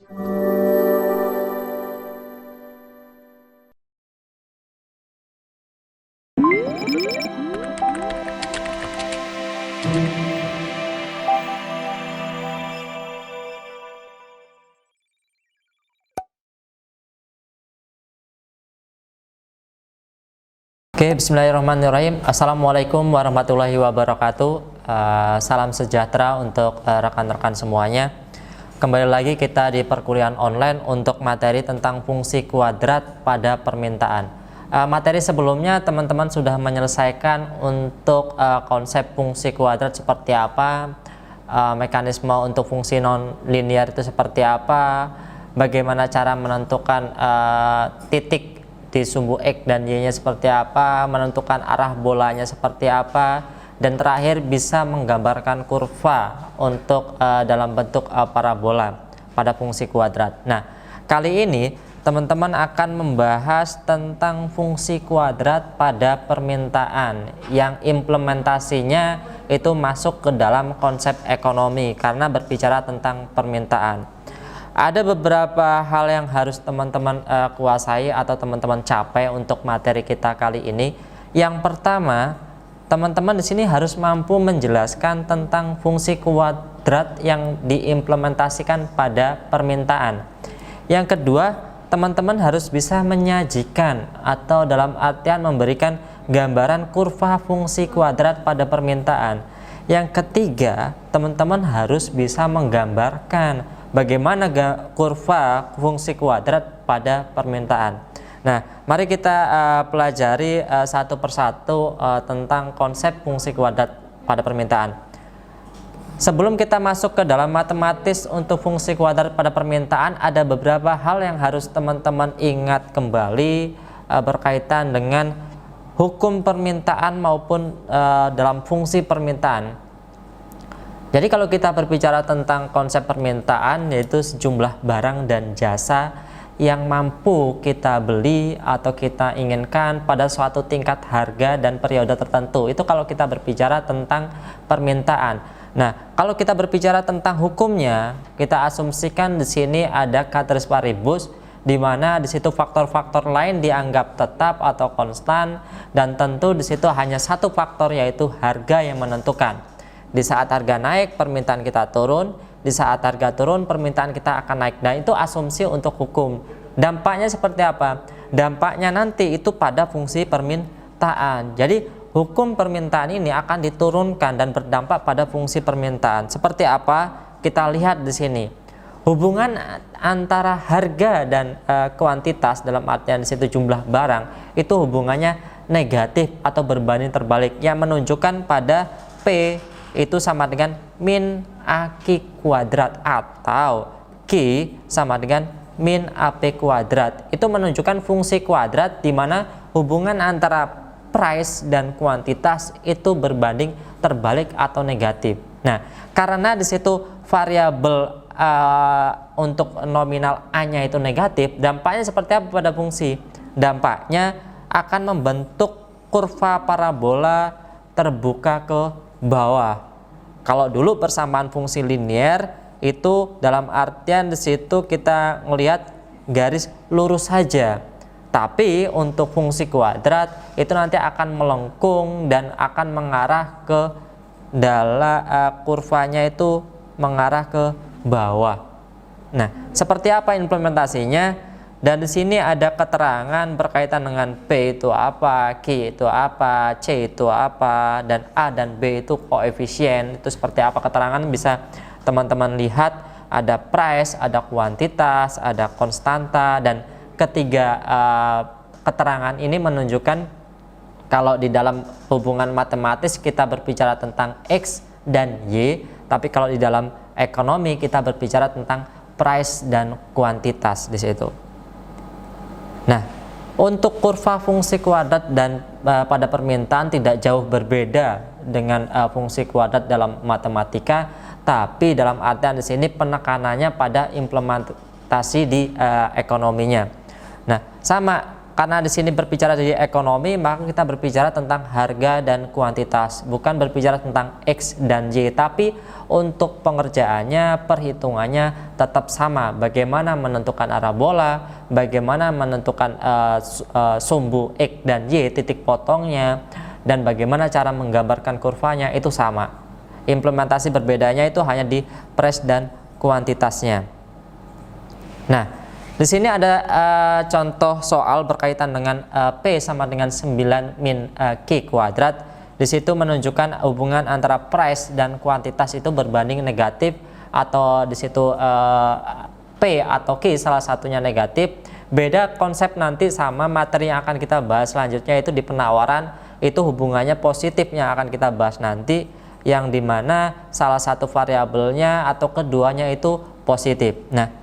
Oke, bismillahirrahmanirrahim. Assalamualaikum warahmatullahi wabarakatuh. Salam sejahtera untuk rekan-rekan semuanya. Kembali lagi kita di perkuliahan online untuk materi tentang fungsi kuadrat pada permintaan. Materi sebelumnya teman-teman sudah menyelesaikan untuk konsep fungsi kuadrat seperti apa, mekanisme untuk fungsi non-linear itu seperti apa, bagaimana cara menentukan titik di sumbu X dan Y-nya seperti apa, menentukan arah bolanya seperti apa, dan terakhir bisa menggambarkan kurva untuk dalam bentuk parabola pada fungsi kuadrat. Nah, kali ini teman-teman akan membahas tentang fungsi kuadrat pada permintaan yang implementasinya itu masuk ke dalam konsep ekonomi karena berbicara tentang permintaan. Ada beberapa hal yang harus teman-teman kuasai atau teman-teman capai untuk materi kita kali ini. Yang pertama, teman-teman di sini harus mampu menjelaskan tentang fungsi kuadrat yang diimplementasikan pada permintaan. Yang kedua, teman-teman harus bisa menyajikan atau dalam artian memberikan gambaran kurva fungsi kuadrat pada permintaan. Yang ketiga, teman-teman harus bisa menggambarkan bagaimana kurva fungsi kuadrat pada permintaan. Nah, mari kita pelajari satu persatu tentang konsep fungsi kuadrat pada permintaan. Sebelum kita masuk ke dalam matematis untuk fungsi kuadrat pada permintaan, ada beberapa hal yang harus teman-teman ingat kembali berkaitan dengan hukum permintaan maupun dalam fungsi permintaan. Jadi kalau kita berbicara tentang konsep permintaan, yaitu sejumlah barang dan jasa yang mampu kita beli atau kita inginkan pada suatu tingkat harga dan periode tertentu. Itu kalau kita berbicara tentang permintaan. Nah, kalau kita berbicara tentang hukumnya, kita asumsikan di sini ada ceteris paribus, di mana di situ faktor-faktor lain dianggap tetap atau konstan, dan tentu di situ hanya satu faktor, yaitu harga yang menentukan. Di saat harga naik, permintaan kita turun. Di saat harga turun, permintaan kita akan naik. Dan itu asumsi untuk hukum. Dampaknya seperti apa? Dampaknya nanti itu pada fungsi permintaan. Jadi hukum permintaan ini akan diturunkan dan berdampak pada fungsi permintaan. Seperti apa? Kita lihat di sini. Hubungan antara harga dan kuantitas, dalam artian di situ jumlah barang, itu hubungannya negatif atau berbanding terbalik, yang menunjukkan pada P itu sama dengan min AK kuadrat atau Q sama dengan min AP kuadrat. Itu menunjukkan fungsi kuadrat di mana hubungan antara price dan kuantitas itu berbanding terbalik atau negatif. Nah, karena di situ variabel untuk nominal A-nya itu negatif, dampaknya seperti apa pada fungsi? Dampaknya akan membentuk kurva parabola terbuka ke bawah. Kalau dulu persamaan fungsi linear itu dalam artian di situ kita melihat garis lurus saja. Tapi untuk fungsi kuadrat itu nanti akan melengkung dan akan mengarah ke dalam kurvanya itu mengarah ke bawah. Nah, seperti apa implementasinya? Dan di sini ada keterangan berkaitan dengan P itu apa, Q itu apa, C itu apa, dan A dan B itu koefisien. Itu seperti apa keterangan bisa teman-teman lihat. Ada price, ada kuantitas, ada konstanta, dan ketiga keterangan ini menunjukkan kalau di dalam hubungan matematis kita berbicara tentang X dan Y, tapi kalau di dalam ekonomi kita berbicara tentang price dan kuantitas di situ. Nah, untuk kurva fungsi kuadrat dan pada permintaan tidak jauh berbeda dengan fungsi kuadrat dalam matematika, tapi dalam artian di sini penekanannya pada implementasi di ekonominya. Nah, sama karena di sini berbicara di ekonomi, maka kita berbicara tentang harga dan kuantitas, bukan berbicara tentang X dan Y. Tapi untuk pengerjaannya, perhitungannya tetap sama. Bagaimana menentukan arah bola, bagaimana menentukan sumbu X dan Y, titik potongnya, dan bagaimana cara menggambarkan kurvanya, itu sama. Implementasi berbedanya itu hanya di price dan kuantitasnya. Nah, di sini ada contoh soal berkaitan dengan P sama dengan 9 min Q kuadrat. Di situ menunjukkan hubungan antara price dan kuantitas itu berbanding negatif, atau di situ P atau Q salah satunya negatif. Beda konsep nanti sama materi yang akan kita bahas selanjutnya, itu di penawaran, itu hubungannya positif yang akan kita bahas nanti, yang dimana salah satu variabelnya atau keduanya itu positif. Nah,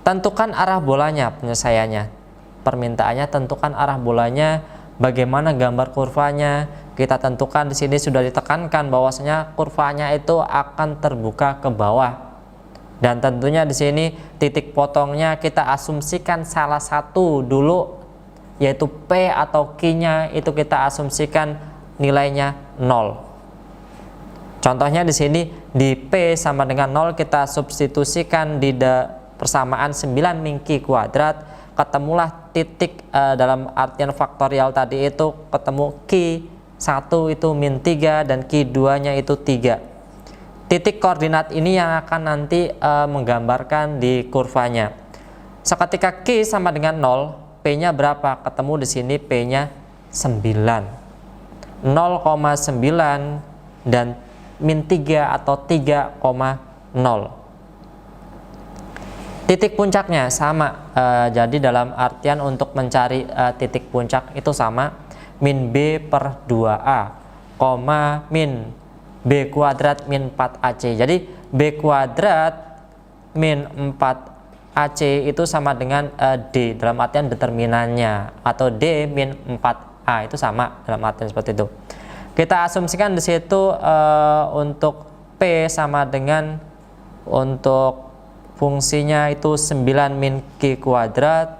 tentukan arah bolanya, penyelesaiannya, permintaannya tentukan arah bolanya, bagaimana gambar kurvanya. Kita tentukan di sini sudah ditekankan bahwasanya kurvanya itu akan terbuka ke bawah, dan tentunya di sini titik potongnya kita asumsikan salah satu dulu, yaitu P atau Q-nya itu kita asumsikan nilainya 0. Contohnya di sini di P sama dengan 0 kita substitusikan di persamaan 9 min Q kuadrat, ketemulah titik dalam artian faktorial tadi itu ketemu Q1 itu min 3 dan Q2 nya itu 3. Titik koordinat ini yang akan nanti menggambarkan di kurvanya. Seketika Q sama dengan 0, P nya berapa? Ketemu di sini P nya 9, 0,9 dan min 3 atau 3,0. Titik puncaknya sama, jadi dalam artian untuk mencari titik puncak itu sama, min B per 2A, min B kuadrat min 4AC. Jadi B kuadrat min 4AC itu sama dengan D dalam artian determinannya, atau D min 4A itu sama dalam artian seperti itu. Kita asumsikan di situ untuk P sama dengan, untuk fungsinya itu 9 min Q kuadrat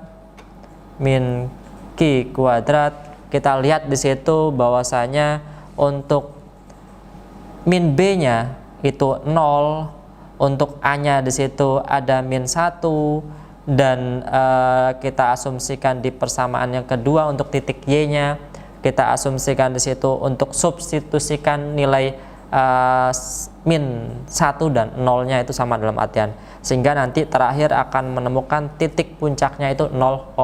min Q kuadrat. Kita lihat di situ bahwasanya untuk min B nya itu 0, untuk A nya di situ ada min 1, dan kita asumsikan di persamaan yang kedua untuk titik Y nya kita asumsikan di situ untuk substitusikan nilai min 1 dan 0 nya itu sama dalam artian, sehingga nanti terakhir akan menemukan titik puncaknya itu 0,9.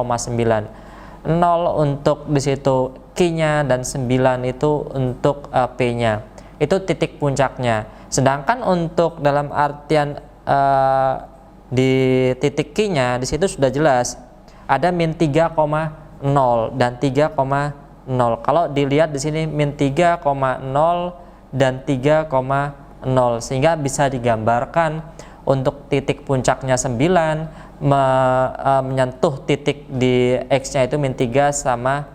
0 untuk di situ Q-nya dan 9 itu untuk P-nya. Itu titik puncaknya. Sedangkan untuk dalam artian di titik Q-nya di situ sudah jelas ada min 3,0 dan 3,0. Kalau dilihat di sini min 3,0 dan 3,0, sehingga bisa digambarkan untuk titik puncaknya 9 menyentuh titik di X-nya itu min 3 sama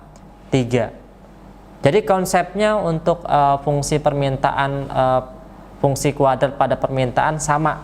3. Jadi konsepnya untuk fungsi permintaan, fungsi kuadrat pada permintaan sama,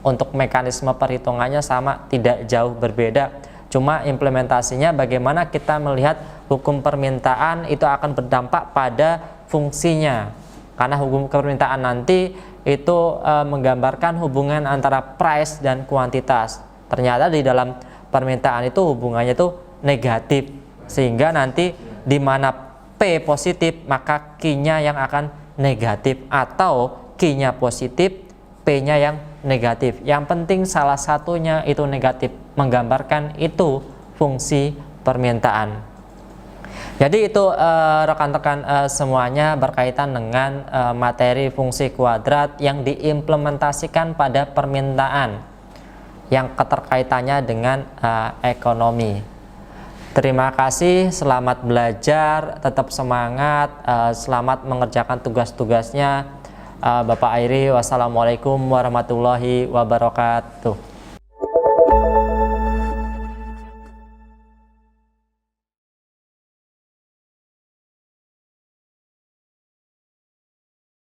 untuk mekanisme perhitungannya sama, tidak jauh berbeda. Cuma implementasinya bagaimana kita melihat hukum permintaan itu akan berdampak pada fungsinya. Karena hukum permintaan nanti itu menggambarkan hubungan antara price dan kuantitas. Ternyata di dalam permintaan itu hubungannya itu negatif, sehingga nanti di mana P positif maka Q-nya yang akan negatif, atau Q-nya positif P-nya yang negatif. Yang penting salah satunya itu negatif, menggambarkan itu fungsi permintaan. Jadi itu rekan-rekan semuanya berkaitan dengan materi fungsi kuadrat yang diimplementasikan pada permintaan yang keterkaitannya dengan ekonomi. Terima kasih, selamat belajar, tetap semangat, selamat mengerjakan tugas-tugasnya. Bapak Airi, wassalamualaikum warahmatullahi wabarakatuh.